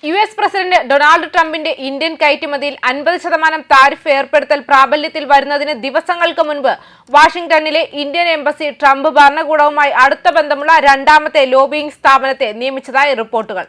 US president Donald ട്രംപിന്റെ Indian കയറ്റുമതിയിൽ 50% tariff ഏർപ്പെടുത്തൽ പ്രാബല്യത്തിൽ വരുന്നതിന് ദിവസങ്ങൾക്ക് മുൻപ് വാഷിംഗ്ടണിലെ ഇന്ത്യൻ എംബസി ട്രംപ് ഭരണകൂടവുമായി അടുത്ത ബന്ധമുള്ള രണ്ടാമത്തെ ലോബിയിങ് സ്ഥാപനത്തെ നിയമിച്ചതായി റിപ്പോർട്ടുകൾ.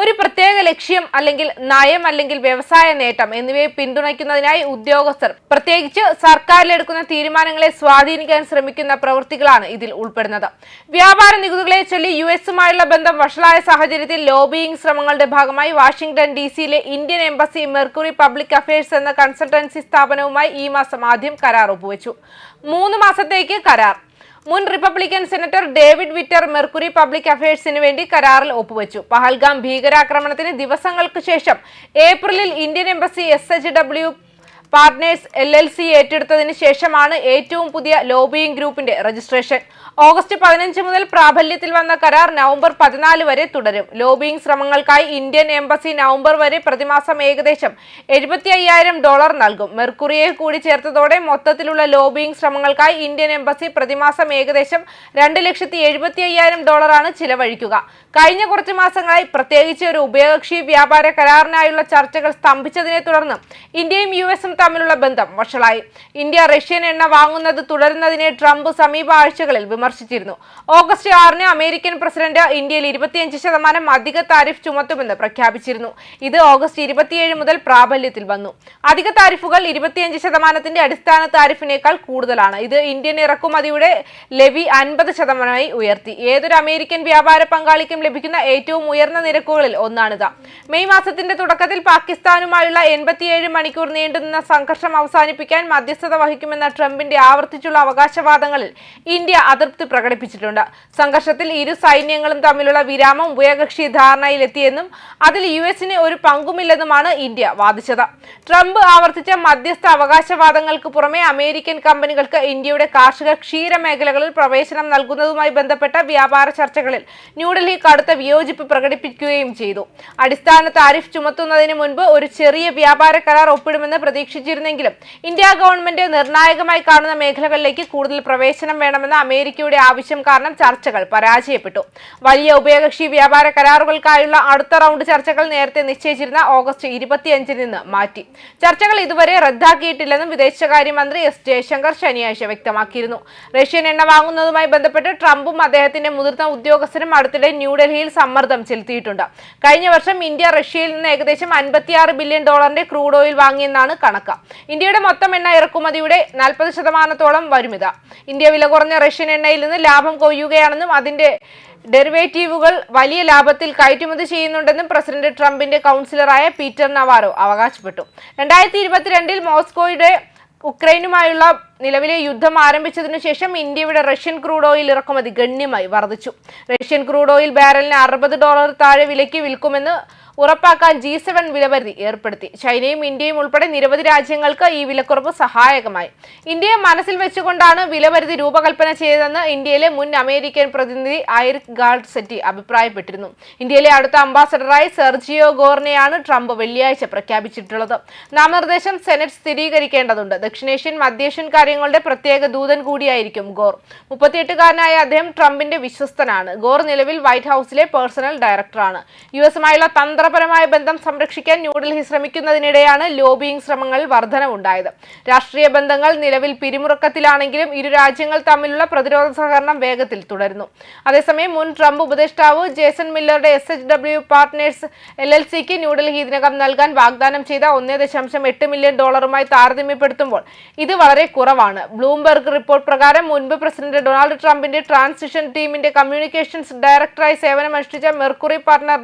ഒരു പ്രത്യേക ലക്ഷ്യം അല്ലെങ്കിൽ നയം അല്ലെങ്കിൽ വ്യവസായ നേട്ടം എന്നിവയെ പിന്തുണയ്ക്കുന്നതിനായി ഉദ്യോഗസ്ഥർ പ്രത്യേകിച്ച് സർക്കാരിലെടുക്കുന്ന തീരുമാനങ്ങളെ സ്വാധീനിക്കാൻ ശ്രമിക്കുന്ന പ്രവൃത്തികളാണ് ഇതിൽ ഉൾപ്പെടുന്നത്. വ്യാപാര നികുതികളെ ചൊല്ലി യുഎസുമായുള്ള ബന്ധം വഷളായ സാഹചര്യത്തിൽ ലോബിയിങ് ശ്രമങ്ങളുടെ ഭാഗമായി വാഷിംഗ്ടൺ ഡിസിയിലെ Indian embassy Mercury Public Affairs എന്ന കൺസൾട്ടൻസി സ്ഥാപനവുമായി ഈ മാസം ആദ്യം കരാർ ഒപ്പുവെച്ചു. 3 മാസത്തേക്ക് കരാർ. മുൻ Republican senator David Vitter Mercury Public അഫയേഴ്സിന് വേണ്ടി കരാറിൽ ഒപ്പുവെച്ചു. പഹൽഗാം ഭീകരാക്രമണത്തിന് ദിവസങ്ങൾക്ക് ശേഷം ഏപ്രിലിൽ Indian embassy SHW partners LLC ഏറ്റെടുത്തതിന് ശേഷമാണ് ഏറ്റവും പുതിയ ലോബിയിങ് ഗ്രൂപ്പിന്റെ രജിസ്ട്രേഷൻ. ഓഗസ്റ്റ് 15 മുതൽ പ്രാബല്യത്തിൽ വന്ന കരാർ നവംബർ 14 വരെ തുടരും. ലോബിയിങ് ശ്രമങ്ങൾക്കായി ഇന്ത്യൻ എംബസി നവംബർ വരെ പ്രതിമാസം ഏകദേശം $75,000 നൽകും. മെർക്കുറിയെ കൂടി ചേർത്തതോടെ മൊത്തത്തിലുള്ള ലോബിയിങ് ശ്രമങ്ങൾക്കായി ഇന്ത്യൻ എംബസി പ്രതിമാസം ഏകദേശം $2,75,000 ആണ് ചിലവഴിക്കുക. കഴിഞ്ഞ കുറച്ച് മാസങ്ങളായി പ്രത്യേകിച്ച് ഒരു ഉഭയകക്ഷി വ്യാപാര കരാറിനായുള്ള ചർച്ചകൾ സ്തംഭിച്ചതിനെ തുടർന്ന് ഇന്ത്യയും US തമ്മിലുള്ള ബന്ധം വഷളായി. ഇന്ത്യ റഷ്യൻ എണ്ണ വാങ്ങുന്നത് തുടരുന്നതിനെ ട്രംപ് സമീപ ആഴ്ചകളിൽ വിമർശിച്ചിരുന്നു. ഓഗസ്റ്റ് 6-ന് അമേരിക്കൻ പ്രസിഡന്റ് ഇന്ത്യയിൽ 25% അധിക താരിഫ് ചുമത്തുമെന്ന് പ്രഖ്യാപിച്ചിരുന്നു. ഇത് ഓഗസ്റ്റ് 27 മുതൽ പ്രാബല്യത്തിൽ വന്നു. അധിക താരിഫുകൾ 25% അടിസ്ഥാന താരിഫിനേക്കാൾ കൂടുതലാണ്. ഇത് ഇന്ത്യൻ ഇറക്കുമതിയുടെ ലെവി 50% ഉയർത്തി. ഏതൊരു അമേരിക്കൻ വ്യാപാര പങ്കാളിക്കും ലഭിക്കുന്ന ഏറ്റവും ഉയർന്ന നിരക്കുകളിൽ ഒന്നാണിത്. മെയ് മാസത്തിന്റെ തുടക്കത്തിൽ പാകിസ്ഥാനുമായുള്ള 87 മണിക്കൂർ നീണ്ടുനിന്ന സംഘർഷം അവസാനിപ്പിക്കാൻ മധ്യസ്ഥത വഹിക്കുമെന്ന ട്രംപിന്റെ ആവർത്തിച്ചുള്ള അവകാശവാദങ്ങളിൽ ഇന്ത്യ അതൃപ്തി പ്രകടിപ്പിച്ചിട്ടുണ്ട്. സംഘർഷത്തിൽ ഇരു സൈന്യങ്ങളും തമ്മിലുള്ള വിരാമം ഉഭയകക്ഷി ധാരണയിലെത്തിയെന്നും അതിൽ US-ന് ഒരു പങ്കുമില്ലെന്നുമാണ് ഇന്ത്യ വാദിച്ചത്. ട്രംപ് ആവർത്തിച്ച മധ്യസ്ഥ അവകാശവാദങ്ങൾക്ക് പുറമെ അമേരിക്കൻ കമ്പനികൾക്ക് ഇന്ത്യയുടെ കാർഷിക ക്ഷീര മേഖലകളിൽ പ്രവേശനം നൽകുന്നതുമായി ബന്ധപ്പെട്ട വ്യാപാര ചർച്ചകളിൽ ന്യൂഡൽഹി കടുത്ത വിയോജിപ്പ് പ്രകടിപ്പിക്കുകയും ചെയ്തു. അടിസ്ഥാന താരിഫ് ചുമത്തുന്നതിന് മുൻപ് ഒരു ചെറിയ വ്യാപാര കരാർ ഒപ്പിടുമെന്ന് പ്രതീക്ഷിച്ചിരുന്നെങ്കിലും ഇന്ത്യ ഗവൺമെന്റ് നിർണായകമായി കാണുന്ന മേഖലകളിലേക്ക് കൂടുതൽ പ്രവേശനം വേണമെന്ന അമേരിക്കയുടെ ആവശ്യം കാരണം ചർച്ചകൾ പരാജയപ്പെട്ടു. വലിയ ഉഭയകക്ഷി വ്യാപാര കരാറുകൾക്കായുള്ള അടുത്ത റൗണ്ട് ചർച്ചകൾ നേരത്തെ നിശ്ചയിച്ചിരുന്ന ഓഗസ്റ്റ് 25 നിന്ന് മാറ്റി. ചർച്ചകൾ ഇതുവരെ റദ്ദാക്കിയിട്ടില്ലെന്നും വിദേശകാര്യമന്ത്രി S. ജയശങ്കർ ശനിയാഴ്ച വ്യക്തമാക്കിയിരുന്നു. റഷ്യൻ എണ്ണ വാങ്ങുന്നതുമായി ബന്ധപ്പെട്ട് ട്രംപും അദ്ദേഹത്തിന്റെ മുതിർന്ന ഉദ്യോഗസ്ഥരും അടുത്തിടെ ന്യൂഡൽഹിയിൽ സമ്മർദ്ദം ചെലുത്തിയിട്ടുണ്ട്. കഴിഞ്ഞ വർഷം ഇന്ത്യ റഷ്യയിൽ നിന്ന് ഏകദേശം $56 ബില്യൺ ക്രൂഡ് ഓയിൽ വാങ്ങിയെന്നാണ് കണക്ക്. ഇന്ത്യയുടെ മൊത്തം എണ്ണ ഇറക്കുമതിയുടെ 40%-ഓളം വരുമിത്. ഇന്ത്യ വില കുറഞ്ഞ റഷ്യൻ എണ്ണയിൽ നിന്ന് ലാഭം കൊയ്യുകയാണെന്നും അതിന്റെ ഡെറിവേറ്റീവുകൾ വലിയ ലാഭത്തിൽ കയറ്റുമതി ചെയ്യുന്നുണ്ടെന്നും പ്രസിഡന്റ് ട്രംപിന്റെ കൗൺസിലറായ പീറ്റർ നവാരോ അവകാശപ്പെട്ടു. 2022-ൽ മോസ്കോയുടെ ഉക്രൈനുമായുള്ള നിലവിലെ യുദ്ധം ആരംഭിച്ചതിനു ശേഷം ഇന്ത്യയുടെ റഷ്യൻ ക്രൂഡ് ഓയിൽ ഇറക്കുമതി ഗണ്യമായി വർദ്ധിച്ചു. റഷ്യൻ ക്രൂഡ് ഓയിൽ ബാരലിന് $60 താഴെ വിലയ്ക്ക് വിൽക്കുമെന്ന് ഉറപ്പാക്കാൻ G7 വിലപരിധി ഏർപ്പെടുത്തി. ചൈനയും ഇന്ത്യയും ഉൾപ്പെടെ നിരവധി രാജ്യങ്ങൾക്ക് ഈ വിലക്കുറവ് സഹായകമായി. ഇന്ത്യയെ മനസ്സിൽ വെച്ചുകൊണ്ടാണ് വിലപരിധി രൂപകൽപ്പന ചെയ്തതെന്ന് ഇന്ത്യയിലെ മുൻ അമേരിക്കൻ പ്രതിനിധി ഐറിക് ഗാൾഡ്സെറ്റി അഭിപ്രായപ്പെട്ടിരുന്നു. ഇന്ത്യയിലെ അടുത്ത അംബാസഡറായി സെർജിയോ ഗോർനെയാണ് ട്രംപ് വെള്ളിയാഴ്ച പ്രഖ്യാപിച്ചിട്ടുള്ളത്. നാമനിർദ്ദേശം സെനറ്റ് സ്ഥിരീകരിക്കേണ്ടതുണ്ട്. ദക്ഷിണേഷ്യൻ മധ്യേഷ്യൻ കാര്യങ്ങളുടെ പ്രത്യേക ദൂതൻ കൂടിയായിരിക്കും ഗോർ. 38-കാരനായ അദ്ദേഹം ട്രംപിന്റെ വിശ്വസ്തനാണ്. ഗോർ നിലവിൽ വൈറ്റ് ഹൌസിലെ പേഴ്സണൽ ഡയറക്ടറാണ്. US-മായുള്ള തന്ത്രപരമായ ബന്ധം സംരക്ഷിക്കാൻ ന്യൂഡൽഹി ശ്രമിക്കുന്നതിനിടെയാണ് ലോബിയിങ് ശ്രമങ്ങളിൽ വർധനവുണ്ടായത്. രാഷ്ട്രീയ ബന്ധങ്ങൾ നിലവിൽ പിരിമുറുക്കത്തിലാണെങ്കിലും ഇരു രാജ്യങ്ങൾ തമ്മിലുള്ള പ്രതിരോധ സഹകരണം വേഗത്തിൽ തുടരുന്നു. അതേസമയം മുൻ ട്രംപ് ഉപദേഷ്ടാവ് ജേസൺ മില്ലറുടെ SHW പാർട്ട്നേഴ്സ് LLC-ക്ക് ന്യൂഡൽഹി ഇതിനകം നൽകാൻ വാഗ്ദാനം ചെയ്ത $1.8 മില്യൺ താരതമ്യപ്പെടുത്തുമ്പോൾ ഇത് വളരെ കുറവാണ്. ബ്ലൂംബെർഗ് റിപ്പോർട്ട് പ്രകാരം മുൻപ് പ്രസിഡന്റ് ഡൊണാൾഡ് ട്രംപിന്റെ ട്രാൻസിഷൻ ടീമിന്റെ കമ്മ്യൂണിക്കേഷൻസ് ഡയറക്ടറായി സേവനമനുഷ്ഠിച്ച മെർക്കുറി പാർട്ണർ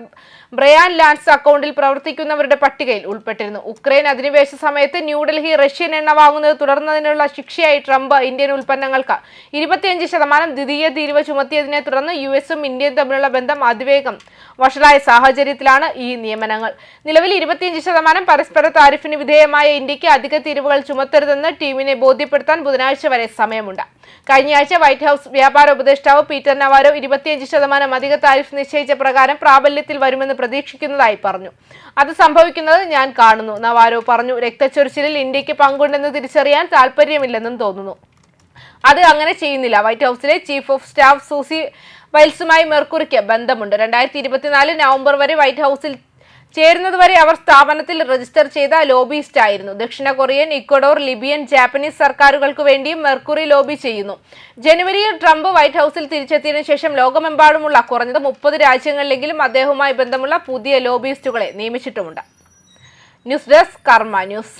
ബ്രയാൻ ലാൻസ് അക്കൗണ്ടിൽ പ്രവർത്തിക്കുന്നവരുടെ പട്ടികയിൽ ഉൾപ്പെട്ടിരുന്നു. ഉക്രൈൻ അധിനിവേശ സമയത്ത് ന്യൂഡൽഹി റഷ്യൻ എണ്ണ വാങ്ങുന്നത് തുടർന്നതിനുള്ള ശിക്ഷയായി ട്രംപ് ഇന്ത്യൻ ഉൽപ്പന്നങ്ങൾക്ക് 25% ദ്വിതീയ തീരുവ ചുമത്തിയതിനെ തുടർന്ന് US-ഉം ഇന്ത്യയും തമ്മിലുള്ള ബന്ധം അതിവേഗം വഷളായ സാഹചര്യത്തിലാണ് ഈ നിയമനങ്ങൾ. നിലവിൽ 25% പരസ്പര താരിഫിന് വിധേയമായ ഇന്ത്യക്ക് അധിക തീരുവകൾ ചുമത്തരുതെന്ന് ടീമിനെ ബോധ്യപ്പെടുത്താൻ ബുധനാഴ്ച വരെ സമയമുണ്ട്. കഴിഞ്ഞയാഴ്ച വൈറ്റ് ഹൌസ് വ്യാപാര ഉപദേഷ്ടാവ് പീറ്റർ നവാരോ 25% അധിക താരിഫ് നിശ്ചയിച്ച പ്രകാരം പ്രാബല്യത്തിൽ വരുമെന്ന് പ്രതീക്ഷിക്കുന്നതായി പറഞ്ഞു. അത് സംഭവിക്കുന്നത് ഞാൻ കാണുന്നു, നവാരോ പറഞ്ഞു. രക്തച്ചൊരിച്ചിലിൽ ഇന്ത്യക്ക് പങ്കുണ്ടെന്ന് തിരിച്ചറിയാൻ താല്പര്യമില്ലെന്നും തോന്നുന്നു. അത് അങ്ങനെ ചെയ്യുന്നില്ല. വൈറ്റ് ഹൌസിലെ ചീഫ് ഓഫ് സ്റ്റാഫ് സൂസി വൈൽസുമായി മെർക്കുറിക്ക് ബന്ധമുണ്ട്. 2024 നവംബർ വരെ വൈറ്റ് ഹൌസിൽ ചേരുന്നതുവരെ അവർ സ്ഥാപനത്തിൽ രജിസ്റ്റർ ചെയ്ത ലോബിയിസ്റ്റ് ആയിരുന്നു. ദക്ഷിണ കൊറിയൻ, ഇക്വഡോർ, ലിബിയൻ, ജാപ്പനീസ് സർക്കാരുകൾക്ക് വേണ്ടിയും മെർക്കുറി ലോബി ചെയ്യുന്നു. ജനുവരിയിൽ ട്രംപ് വൈറ്റ് ഹൌസിൽ തിരിച്ചെത്തിയതിനു ശേഷം ലോകമെമ്പാടുമുള്ള കുറഞ്ഞത് 30 രാജ്യങ്ങളിലെങ്കിലും അദ്ദേഹവുമായി ബന്ധമുള്ള പുതിയ ലോബിയിസ്റ്റുകളെ നിയമിച്ചിട്ടുമുണ്ട്. ന്യൂസ് ഡെസ്ക് കർമ്മ ന്യൂസ്.